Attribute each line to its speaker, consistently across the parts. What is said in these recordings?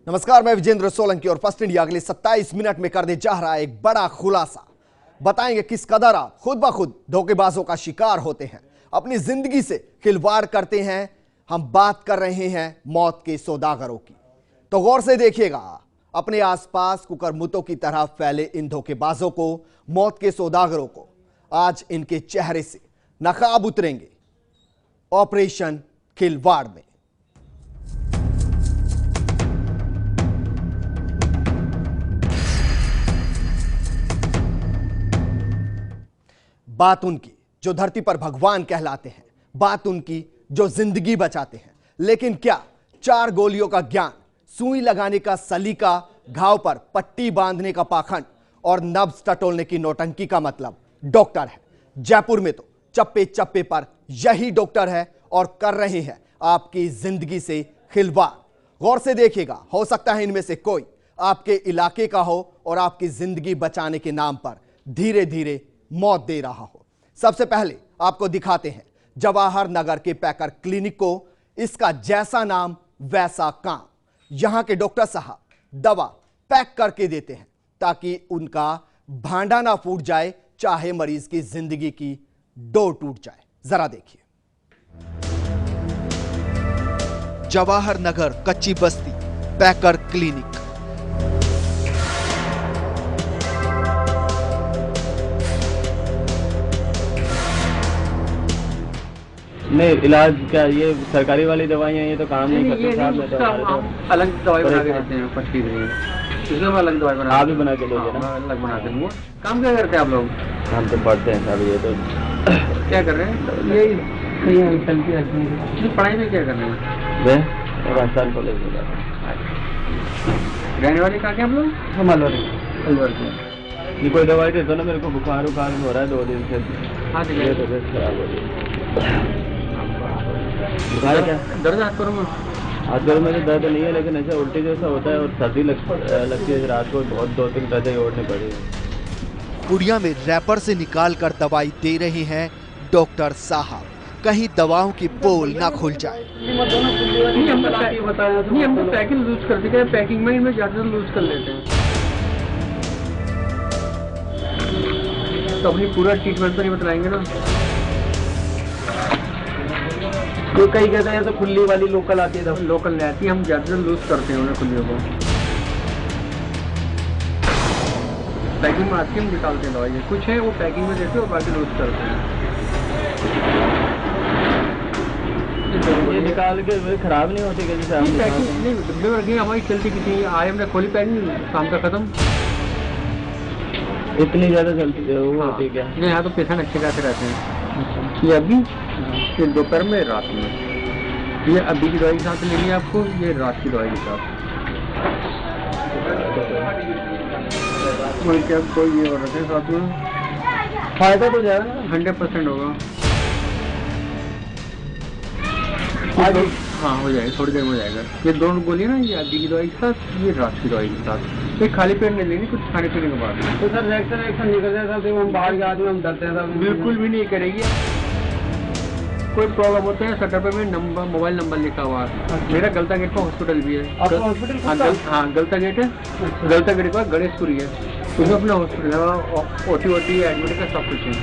Speaker 1: नमस्कार, मैं विजेंद्र सोलंकी और फर्स्ट इंडिया अगले 27 मिनट में करने जा रहा है एक बड़ा खुलासा। बताएंगे किस कदर आप खुद ब खुद धोखेबाजों का शिकार होते हैं, अपनी जिंदगी से खिलवाड़ करते हैं। हम बात कर रहे हैं मौत के सौदागरों की, तो गौर से देखिएगा। अपने आसपास कुकरमुतों की तरह फैले इन धोखेबाजों को, मौत के सौदागरों को आज इनके चेहरे से नकाब उतरेंगे ऑपरेशन खिलवाड़ में। बात उनकी जो धरती पर भगवान कहलाते हैं, बात उनकी जो जिंदगी बचाते हैं। लेकिन क्या 4 गोलियों का ज्ञान, सुई लगाने का सलीका, घाव पर पट्टी बांधने का पाखंड और नब्ज टटोलने की नौटंकी का मतलब डॉक्टर है? जयपुर में तो चप्पे चप्पे पर यही डॉक्टर है और कर रहे हैं आपकी जिंदगी से खिलवाड़। गौर से देखिएगा, हो सकता है इनमें से कोई आपके इलाके का हो और आपकी जिंदगी बचाने के नाम पर धीरे धीरे मौत दे रहा हो। सबसे पहले आपको दिखाते हैं जवाहर नगर के पैकर क्लिनिक को। इसका जैसा नाम वैसा काम। यहां के डॉक्टर साहब दवा पैक करके देते हैं ताकि उनका भांडा ना फूट जाए, चाहे मरीज की जिंदगी की डोर टूट जाए। जरा देखिए। जवाहर नगर कच्ची बस्ती पैकर क्लिनिक।
Speaker 2: नहीं, इलाज क्या, ये सरकारी वाली दवाइयाँ ये तो काम नहीं करते साहब। मैं तो
Speaker 3: अलग दवाई बना के देते हैं 25 दिन, इसमें हम अलग दवाई बना,
Speaker 2: आप भी बना के दोगे ना?
Speaker 3: अलग बना देंगे। काम क्या करते हैं आप लोग?
Speaker 2: हम तो पढ़ते हैं साहब। ये तो
Speaker 3: क्या कर रहे हैं? यही पढ़ाई में क्या कर रहे हैं?
Speaker 2: वे राजस्थान कॉलेज में
Speaker 3: रहने वाले कहाँ के आप लोग? हम अलवर से।
Speaker 2: ये कोई दवाई दे दो ना, मेरे को बुखार हो रहा है 2 दिन से।
Speaker 3: हाँ ठीक
Speaker 2: ये तो बस खराब हो गई। बुखार क्या?
Speaker 3: दर्द हाथ पैरों में?
Speaker 2: हाथ पैरों में तो दर्द नहीं है, लेकिन ऐसा उल्टी जैसा होता है और सर्दी लगती है रात को। बहुत 2-3 रजाई ओढ़नी पड़ी।
Speaker 1: पुड़िया में रैपर से निकाल कर दवाई दे रहे हैं डॉक्टर साहब, कहीं दवाओं की पोल ना खुल जाए।
Speaker 3: नहीं, हम तो पैकिंग लूज कर देते हैं, पैकिंग में इनमें ज्यादा लूज कर लेते हैं। तो अपनी पूरा ट्रीटमेंट तो नहीं बतलाएंगे ना।
Speaker 2: तो कई कहते हैं तो खुली वाली लोकल आती है,
Speaker 3: लोकल रहती है, हम ज्यादा लूज करते हैं उन्हें खुलियों को। पैकिंग में आती है, हम निकालते हैं दवाई। कुछ है वो पैकिंग में देते हैं और बाकी लूज करते हैं।
Speaker 2: ये निकाल के खराब नहीं होती क्या? जैसे हम
Speaker 3: पैकिंग नहीं, डब्बे में रखी हमारी चलती कितनी आए, हमने खोली पैकिंग, शाम का खत्म।
Speaker 2: इतनी ज्यादा चलती है वो? ठीक है।
Speaker 3: नहीं, यहाँ तो पेशेंट अच्छे खासे रहते हैं। ये अभी, ये दोपहर में, रात में। ये अभी की दवाई के साथ लेनी है आपको, ये रात की दवाई के साथ। क्या कोई ये और रखे साथ में,
Speaker 2: फायदा तो जाएगा ना?
Speaker 3: 100% होगा। हाँ हो जाएगा, थोड़ी देर में हो जाएगा। ये दोनों गोलियां ना, ये अभी की दवाई के साथ, ये रात की दवाई के साथ। ये खाली पेट नहीं लेनी, कुछ खाने पीने के बाद।
Speaker 2: तो सर रिएक्शन निकल जाए साहब, हम बाहर के आदमी हम डरते हैं साहब।
Speaker 3: बिल्कुल भी नहीं करेगी। कोई प्रॉब्लम होता है, शटर पे में नंबर, मोबाइल नंबर लिखा हुआ है। मेरा गलता गेट पर हॉस्पिटल भी है।
Speaker 2: हॉस्पिटल?
Speaker 3: हाँ, गलता गेट है। गलता गेट पर गणेशपुरी है, उसमें अपना हॉस्पिटल है, ओटी एडमिट का सब कुछ है।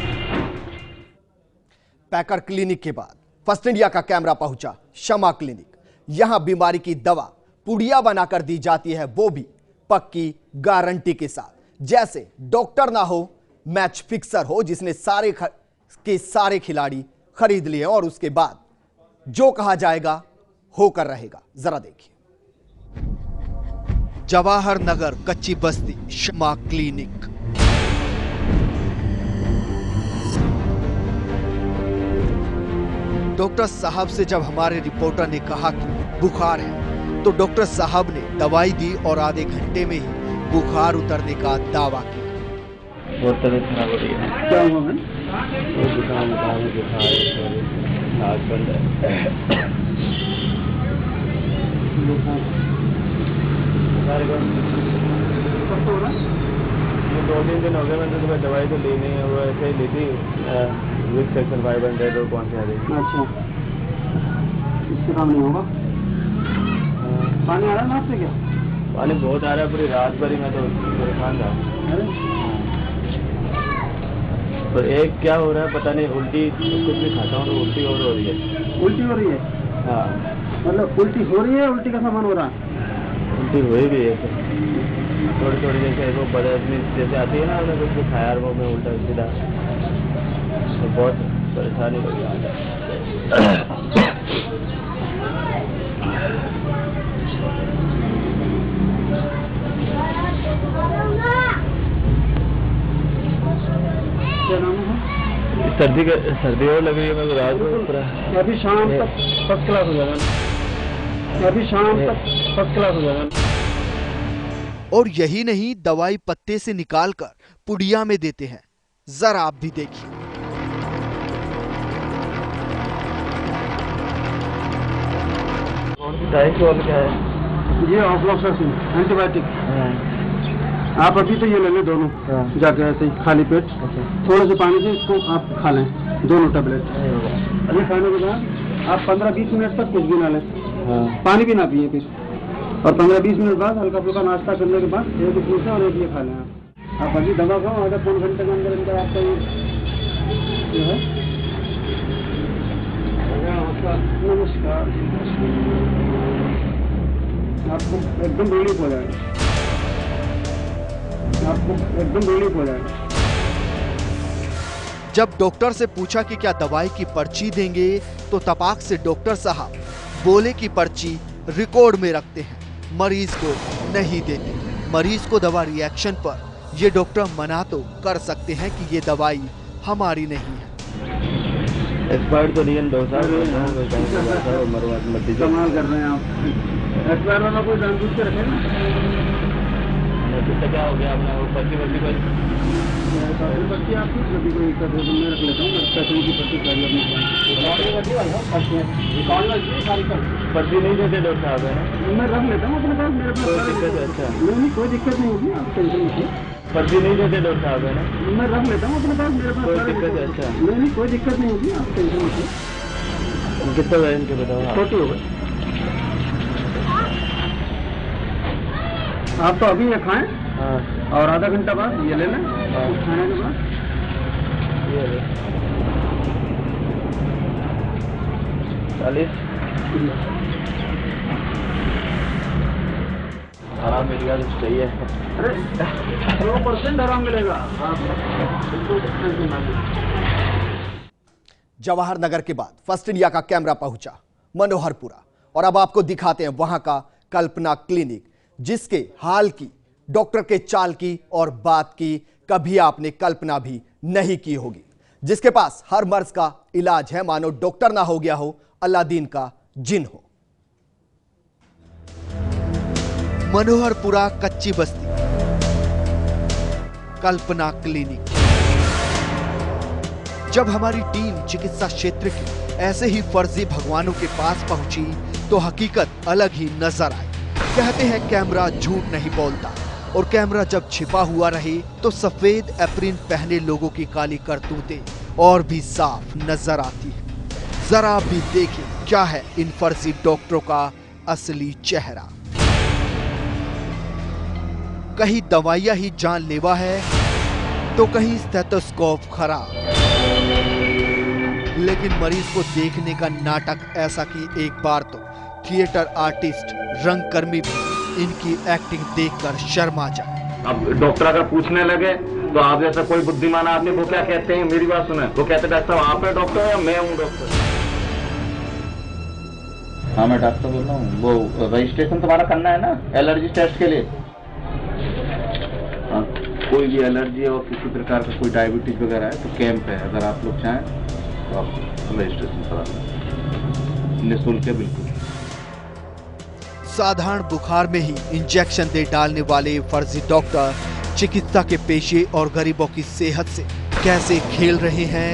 Speaker 1: पैकर क्लिनिक के बाद फर्स्ट इंडिया का कैमरा पहुंचा शमा क्लिनिक। यहां बीमारी की दवा पुड़िया बनाकर दी जाती है, वो भी पक्की गारंटी के साथ। जैसे डॉक्टर ना हो, मैच फिक्सर हो, जिसने सारे खिलाड़ी खरीद लिए और उसके बाद जो कहा जाएगा होकर रहेगा। जरा देखिए। जवाहर नगर कच्ची बस्ती शमा क्लिनिक। डॉक्टर साहब से जब हमारे रिपोर्टर ने कहा कि बुखार है, तो डॉक्टर साहब ने दवाई दी और आधे घंटे में ही बुखार उतरने का दावा किया।
Speaker 2: बहुत तबीयत खराब हो रही है।
Speaker 3: क्या हुआ मैम?
Speaker 2: जुकाम बुखार, नाक बंद है। ये 2-3 दिन हो गए, मैंने सुबह दवाई तो ली नहीं है, वो ऐसे ही ली थी, विक्स सेक्शन 500 और कौन सी आ रही।
Speaker 3: अच्छा, इससे काम नहीं होगा? पानी आ रहा है नाक से क्या?
Speaker 2: पानी बहुत आ रहा है, पूरी रात भरी मैं तो परेशान था। तो एक क्या हो रहा है पता नहीं, उल्टी कुछ भी खाता हूँ तो उल्टी और हो रही है।
Speaker 3: उल्टी हो रही है?
Speaker 2: हाँ,
Speaker 3: मतलब उल्टी हो रही है, उल्टी का सामान हो रहा है?
Speaker 2: उल्टी हुई भी है थोड़ी थोड़ी, जैसे वो बदलनी जैसे आती है ना, कुछ भी खाया वो में उल्टा सीधा, तो बहुत परेशानी हो गई।
Speaker 3: क्या नाम है?
Speaker 2: सर्दी और लग रही है मेरे को रात को पूरा।
Speaker 3: अभी शाम तक फर्स्ट क्लास हो जाएगा, अभी शाम तक फर्स्ट क्लास हो जाएगा।
Speaker 1: और यही नहीं, दवाई पत्ते से निकालकर पुड़िया में देते हैं। जरा आप भी देखिए।
Speaker 2: क्या है
Speaker 3: ये ऑफ्लॉक्सासिन एंटीबायोटिक। आप अभी तो ये ले लें दोनों, जाके ऐसे ही खाली पेट थोड़े से पानी से इसको आप खा लें, दोनों टेबलेट। अभी खाने के बाद आप 15-20 मिनट तक कुछ भी ना लें, पानी भी ना पिए फिर, और 15-20 मिनट बाद हल्का फुल्का नाश्ता करने के बाद एक दूसरा और एक ये खा लें। आप अभी दवा खाओ, अगर 3 घंटे के अंदर अंदर आपका ये है। नमस्कार। आपको एकदम रिलीफ हो जाएगा, आपको एकदम रिलीफ हो जाएगा।
Speaker 1: जब डॉक्टर से पूछा कि क्या दवाई की पर्ची देंगे, तो तपाक से डॉक्टर साहब बोले कि पर्ची रिकॉर्ड में रखते हैं, मरीज को नहीं देते। मरीज को दवा रिएक्शन पर ये डॉक्टर मना तो कर सकते हैं कि ये दवाई हमारी नहीं है।
Speaker 2: एक्सपायर्ड तो नहीं है डॉक्टर
Speaker 3: कमाल कर रहे हैं आप। एक्सपायर वाला कोई जानबूझ के रखे ना,
Speaker 2: क्या हो गया आपने वो पर्ची
Speaker 3: पर्ची आपकी कभी कोई कर दे तो मैं रख लेता हूँ, पैसे की पर्ची चाहिए
Speaker 2: पर्ची नहीं देते डॉक्टर साहब है,
Speaker 3: मैं रख लेता हूँ अपने पास, मेरे पास।
Speaker 2: अच्छा
Speaker 3: नहीं, कोई दिक्कत नहीं होगी, आप टेंशन मत लीजिए।
Speaker 2: पर्ची नहीं देते डॉक्टर साहब है ना,
Speaker 3: मैं रख लेता हूँ अपने पास, मेरे पास।
Speaker 2: कोई दिक्कत है? अच्छा
Speaker 3: नहीं, कोई दिक्कत नहीं होगी, आप टेंशन मत लीजिए।
Speaker 2: कितना वजन के बताओ?
Speaker 3: छोटी हो गई। आप तो अभी ये खाएं, और आधा घंटा बाद ये ले लें, खाने के बाद।
Speaker 2: ये 40 आराम मिलेगा तो चाहिए।
Speaker 3: अरे 100% आराम मिलेगा।
Speaker 1: जवाहर नगर के बाद फर्स्ट इंडिया का कैमरा पहुंचा मनोहरपुरा, और अब आपको दिखाते हैं वहां का कल्पना क्लिनिक, जिसके हाल की, डॉक्टर के चाल की और बात की कभी आपने कल्पना भी नहीं की होगी, जिसके पास हर मर्ज का इलाज है, मानो डॉक्टर ना हो गया हो अलादीन का जिन हो। मनोहरपुरा कच्ची बस्ती, कल्पना क्लिनिक। जब हमारी टीम चिकित्सा क्षेत्र के ऐसे ही फर्जी भगवानों के पास पहुंची तो हकीकत अलग ही नजर आई। कहते हैं कैमरा झूठ नहीं बोलता, और कैमरा जब छिपा हुआ रहे तो सफेद एप्रिन पहने लोगों की काली करतूतें और भी साफ नजर आती है। जरा भी देखें क्या है इन फर्जी डॉक्टरों का असली चेहरा। कहीं दवाइयां ही जानलेवा है तो कहीं स्टेथोस्कोप खराब, लेकिन मरीज को देखने का नाटक ऐसा कि एक बार तो थिएटर आर्टिस्ट रंगकर्मी भी इनकी एक्टिंग देखकर शर्मा जाए।
Speaker 4: अब डॉक्टर अगर पूछने लगे तो आप जैसा कोई बुद्धिमान आदमी वो क्या कहते हैं, मेरी बात सुने, वो कहते हैं डॉक्टर साहब आप है डॉक्टर या मैं हूँ डॉक्टर? हाँ मैं डॉक्टर बोल रहा हूँ। वो रजिस्ट्रेशन तुम्हारा करना है ना एलर्जी टेस्ट के लिए। हाँ, कोई भी एलर्जी और किसी प्रकार का कोई डायबिटीज वगैरह है तो कैंप है, अगर आप लोग चाहें तो आप रजिस्ट्रेशन करा लें, निःशुल्क है बिल्कुल।
Speaker 1: साधारण बुखार में ही इंजेक्शन दे डालने वाले फर्जी डॉक्टर चिकित्सा के पेशे और गरीबों की सेहत से कैसे खेल रहे हैं,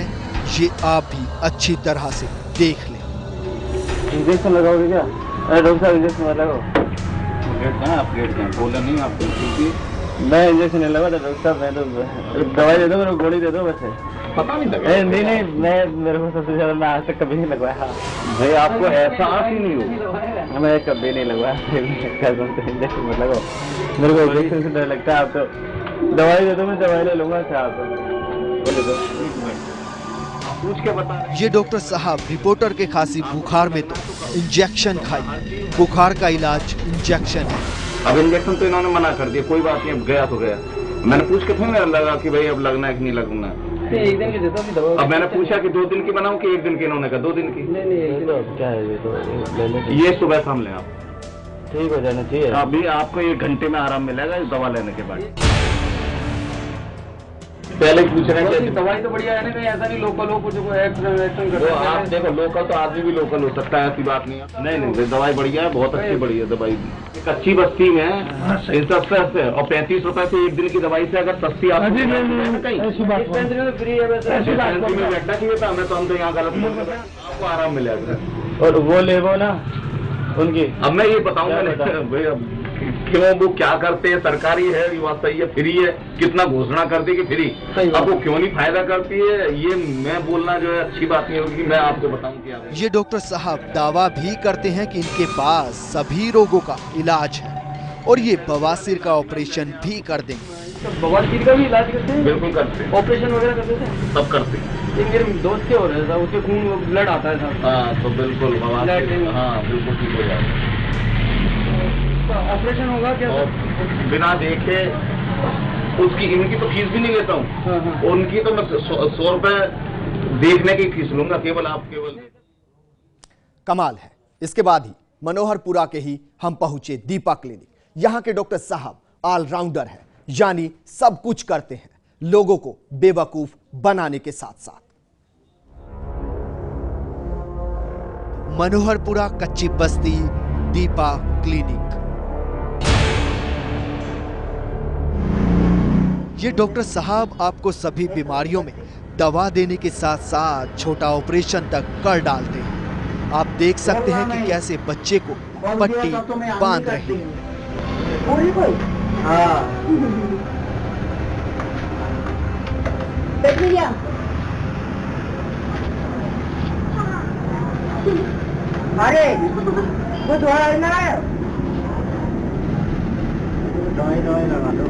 Speaker 1: ये आप भी अच्छी तरह से देख लें।
Speaker 2: इंजेक्शन लगाओगे क्या? अरे डॉक्टर साहब इंजेक्शन मत लगाओ।
Speaker 4: प्लेट का आप प्लेट का बोला नहीं आपको?
Speaker 2: मैं इंजेक्शन नहीं लगा डॉक्टर साहब, मैं तो दवाई दे दो, मेरे को गोली दे दो बस।
Speaker 4: पता नहीं लगा?
Speaker 2: नहीं मैं मेरे को सबसे ज्यादा मैं आज तक कभी नहीं लगवाया।
Speaker 4: भाई आपको एहसास ही नहीं होगा।
Speaker 2: मैं कभी नहीं लगवा, कसम से इंजेक्शन मत लगाओ, मेरे को इंजेक्शन से डर लगता है। आप तो दवाई दे दो, मैं दवाई ले लूंगा। अच्छा आप बोले दो, पूछ के बता।
Speaker 1: ये डॉक्टर साहब रिपोर्टर के खांसी बुखार में तो इंजेक्शन खाइए, बुखार का इलाज इंजेक्शन है।
Speaker 4: अब इंजेक्शन तो इन्होंने मना कर दिया, कोई बात नहीं, अब गया तो गया। मैंने पूछ के फिर मेरा लगा कि भाई अब लगना है कि नहीं लगना।
Speaker 2: एक दिन की देता हूँ दवा।
Speaker 4: अब मैंने पूछा कि 2 दिन की बनाऊं कि 1 दिन की, इन्होंने कहा 2 दिन की।
Speaker 2: नहीं एक दिन क्या है ये तो ले लेते।
Speaker 4: ये सुबह शाम लें आप,
Speaker 2: ठीक हो जाना चाहिए।
Speaker 4: अभी आपको 1 घंटे में आराम मिलेगा इस दवा लेने के बाद। पहले पूछ रहे हैं
Speaker 3: दवाई तो बढ़िया है ना, कहीं ऐसा नहीं लोकल हो कुछ एक्शन
Speaker 4: तो आप देखो, लोकल तो आदमी भी लोकल हो सकता है, ऐसी बात नहीं है। नहीं दवाई बढ़िया है, बहुत अच्छी बढ़िया दवाई। कच्ची बस्ती में सस्ते और 35 रुपए से 1 दिन की दवाई से अगर सस्ती आप कहीं
Speaker 2: फ्री है वैसे।
Speaker 4: में बैठना चाहिए था, हमें तो हम तो यहाँ गलत बोल रहे हैं। आपको आराम मिलेगा।
Speaker 2: और वो ले वो ना उनकी।
Speaker 4: अब मैं ये बताऊंगा भाई, अब क्यों वो क्या करते हैं, सरकारी है ये बात सही है, फ्री है, कितना घोषणा कर दी कि फ्री, अब वो क्यों नहीं फायदा करती है, ये मैं बोलना जो है अच्छी बात नहीं होगी। मैं आपको बताऊं कि
Speaker 1: ये डॉक्टर साहब दावा भी करते हैं कि इनके पास सभी रोगों का इलाज है और ये बवासीर का ऑपरेशन भी कर देंगे।
Speaker 3: बवासीर का भी इलाज करते हैं?
Speaker 4: बिल्कुल करते हैं,
Speaker 3: ऑपरेशन वगैरह करते हैं,
Speaker 4: सब करते हैं।
Speaker 3: मेरे दोस्त के हो रहे था, उसके खून ब्लड आता है साहब।
Speaker 4: हाँ तो बिल्कुल बवासीर, हाँ बिल्कुल ठीक हो जाएगा।
Speaker 3: ऑपरेशन होगा क्या?
Speaker 4: बिना देखे उसकी, इनकी तो फीस भी नहीं लेता हूँ। उनकी तो मैं 100 रुपए देखने की फीस लूंगा, केवल आप केवल।
Speaker 1: कमाल है। इसके बाद ही मनोहरपुरा के ही हम पहुंचे दीपा क्लिनिक। यहाँ के डॉक्टर साहब ऑलराउंडर है, यानी सब कुछ करते हैं, लोगों को बेवकूफ बनाने के साथ साथ। मनोहरपुरा कच्ची बस्ती दीपा क्लिनिक। ये डॉक्टर साहब आपको सभी बीमारियों में दवा देने के साथ साथ छोटा ऑपरेशन तक कर डालते हैं। आप देख सकते हैं कि कैसे बच्चे को पट्टी बांध रहे हैं।
Speaker 5: अरे वो थोड़ा ना दवाई लगा दो।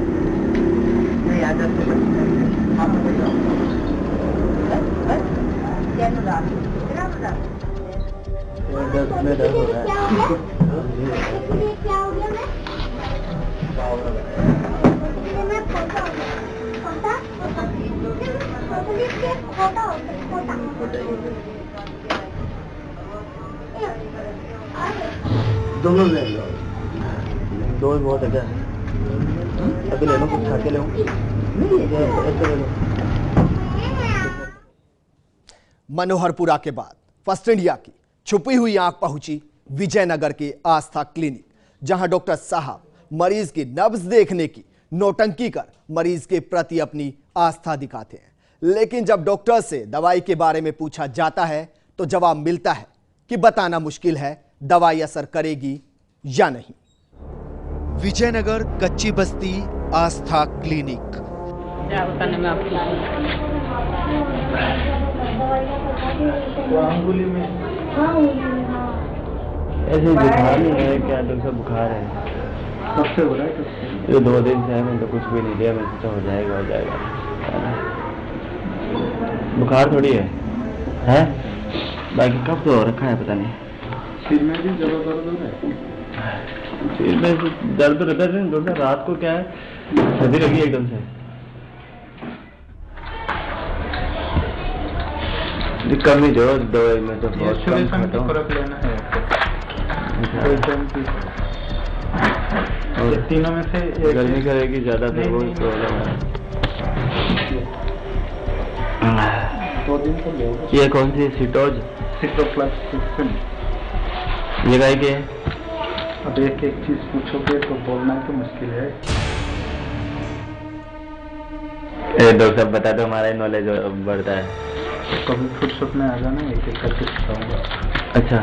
Speaker 2: दर्द में दर्द हो रहा है।
Speaker 5: क्या हो गया?
Speaker 2: दोनों ले लो, 2 बहुत है क्या? अभी ले लो, कुछ खा के ले लो।
Speaker 1: मनोहरपुरा के बाद फर्स्ट इंडिया की छुपी हुई आंख पहुंची विजयनगर के आस्था क्लिनिक, जहां डॉक्टर साहब मरीज की नब्ज देखने की नौटंकी कर मरीज के प्रति अपनी आस्था दिखाते हैं। लेकिन जब डॉक्टर से दवाई के बारे में पूछा जाता है तो जवाब मिलता है कि बताना मुश्किल है दवाई असर करेगी या नहीं। विजयनगर कच्ची बस्ती आस्था क्लिनिक।
Speaker 5: क्या बताने में आपको?
Speaker 2: ऐसे बुखार नहीं है क्या डॉक्टर? बुखार है,
Speaker 3: कब से हो रहा है?
Speaker 2: ये 2 दिन से है, मैंने तो कुछ भी नहीं लिया, मैं सोचा हो जाएगा। बुखार थोड़ी है बाकी कब तो हो रखा है पता नहीं।
Speaker 3: सिर में भी जरूर दर्द हो रहा है?
Speaker 2: सिर में दर्द रहता है डॉक्टर, रात को क्या है सर्दी लगी एकदम से। कमी जो दवाई में तो बहुत कम खाता हूँ।
Speaker 3: फर्क लेना है और तीनों में से
Speaker 2: गर्मी करेगी ज्यादा तो वो प्रॉब्लम है।
Speaker 3: 2 दिन तो ले।
Speaker 2: ये कौन सी सिटोज?
Speaker 3: सिटोप्लाज्म।
Speaker 2: ये गाय के?
Speaker 3: अब एक चीज पूछोगे तो बोलना तो मुश्किल है।
Speaker 2: डॉक्टर साहब बता दो, हमारा नॉलेज बढ़ता है।
Speaker 3: कभी फुर्सत में आ जाना, एक करके सिखाऊंगा।
Speaker 2: अच्छा,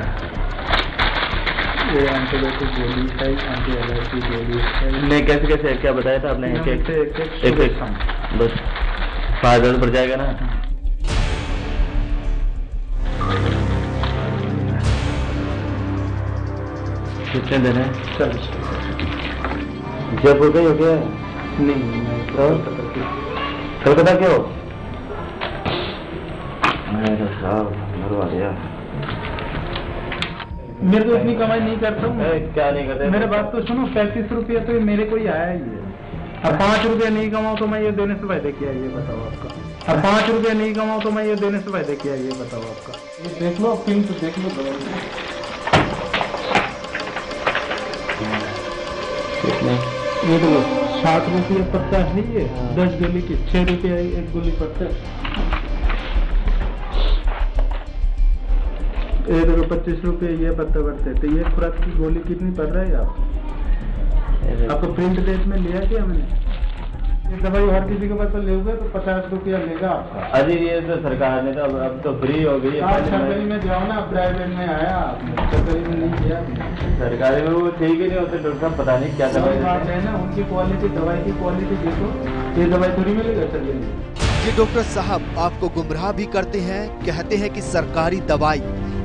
Speaker 3: ये एंटीबायोटिक गोली है, एंटी एलर्जी गोली है।
Speaker 2: नहीं कैसे क्या बताया था आपने? एक बस फायदा पड़ जाएगा ना। कितने दिन है?
Speaker 3: 40।
Speaker 2: जयपुर का ही हो गया?
Speaker 3: नहीं
Speaker 2: कलकत्ता क्यों? मेरे साहब मरवा दिया।
Speaker 3: मेरे को इतनी कमाई नहीं करता हूँ।
Speaker 2: क्या नहीं करते?
Speaker 3: मेरे बात तो सुनो, 35 रुपये तो मेरे को ही आया ही है। अब 5 रुपये नहीं कमाऊँ तो मैं ये देने से फायदा क्या है, ये बताओ आपका। अब 5 रुपये नहीं कमाऊँ तो मैं ये देने से फायदा क्या है, ये बताओ आपका। ये देख लो, फिल्म तो देख लो। ये तो 60 रुपये पत्ता है ये, 10 गोली की 6 रुपये एक गोली पत्ता। ये देखो 25 रुपये ये पत्ता पड़ते। तो ये खुराक की गोली कितनी पड़ रहा है आपको प्रिंट डेट में लिया क्या मैंने? ये दवाई हर किसी के पास लेगा तो 50 रुपया लेगा आपका।
Speaker 2: अजी ये तो सरकार ने तो अब तो फ्री हो गई है।
Speaker 3: सरकारी में जाओ ना, प्राइवेट में आया आपने, सरकारी में नहीं किया।
Speaker 2: सरकारी में वो ठीक ही नहीं होते डॉक्टर साहब, पता नहीं क्या दवाई
Speaker 3: बात है ना, उनकी क्वालिटी, दवाई की क्वालिटी देखो। ये दवाई थोड़ी मिलेगा सरकारी में।
Speaker 1: ये डॉक्टर साहब आपको गुमराह भी करते हैं, कहते हैं कि सरकारी दवाई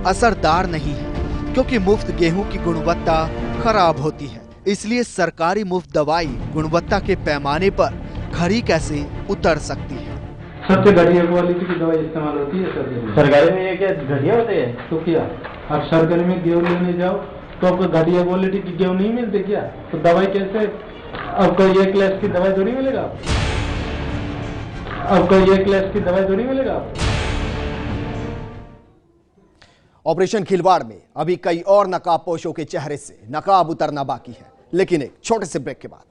Speaker 1: असरदार नहीं है क्योंकि मुफ्त गेहूं की गुणवत्ता खराब होती है, इसलिए सरकारी मुफ्त दवाई गुणवत्ता के पैमाने पर खरी कैसे उतर सकती है।
Speaker 3: सबसे घटिया क्वालिटी की दवाई इस्तेमाल होती है
Speaker 2: सरकारी में। ये क्या घटिया होते हैं?
Speaker 3: तो क्या आप सरकारी में गेहूं लेने जाओ तो आपको घटिया क्वालिटी की गेहूं नहीं मिलते क्या? तो दवाई कैसे आपको ये क्लास की दवाई थोड़ी मिलेगा? आपको ये क्लास की दवाई थोड़ी मिलेगा आपको।
Speaker 1: ऑपरेशन खिलवाड़ में अभी कई और नकाबपोशों के चेहरे से नकाब उतरना बाकी है, लेकिन एक छोटे से ब्रेक के बाद